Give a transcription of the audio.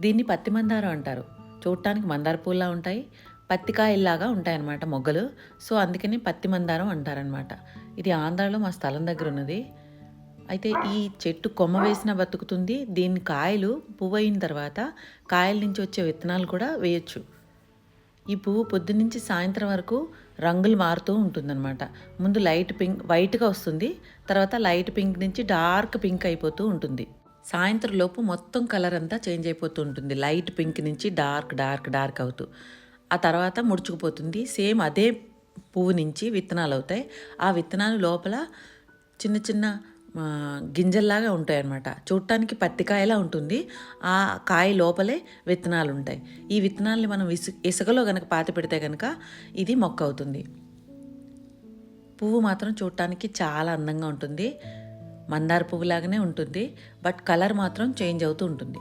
దీన్ని పత్తి మందారం అంటారు. చూడటానికి మందార పూల్లా ఉంటాయి. పత్తికాయల్లాగా ఉంటాయన్నమాట మొగ్గలు. సో, అందుకని పత్తి మందారం అంటారనమాట. ఇది ఆంధ్రాలో మా స్థలం దగ్గర ఉన్నది. అయితే ఈ చెట్టు కొమ్మ వేసినా బతుకుతుంది. దీని కాయలు పువ్వయిన తర్వాత కాయల నుంచి వచ్చే విత్తనాలు కూడా వేయొచ్చు. ఈ పువ్వు పొద్దున్నుంచి సాయంత్రం వరకు రంగులు మారుతూ ఉంటుందన్నమాట. ముందు లైట్ పింక్ వైట్‌గా వస్తుంది. తర్వాత లైట్ పింక్ నుంచి డార్క్ పింక్ అయిపోతూ ఉంటుంది. సాయంత్రం లోపు మొత్తం కలర్ అంతా చేంజ్ అయిపోతూ ఉంటుంది. లైట్ పింక్ నుంచి డార్క్, డార్క్, డార్క్ అవుతూ. ఆ తర్వాత ముడుచుకుపోతుంది. సేమ్ అదే పువ్వు నుంచి విత్తనాలవుతాయి. ఆ విత్తనాలు లోపల చిన్న చిన్న గింజల్లాగా ఉంటాయన్నమాట. చూడటానికి పత్తికాయలా ఉంటుంది. ఆ కాయ లోపలే విత్తనాలుంటాయి. ఈ విత్తనాల్ని మనం ఇసుకలో గనక పాతిపెడితే గనక ఇది మొక్క అవుతుంది. పువ్వు మాత్రం చూడటానికి చాలా అందంగా ఉంటుంది. మందార పువ్వులాగానే ఉంటుంది. బట్ కలర్ మాత్రం చేంజ్ అవుతూ ఉంటుంది.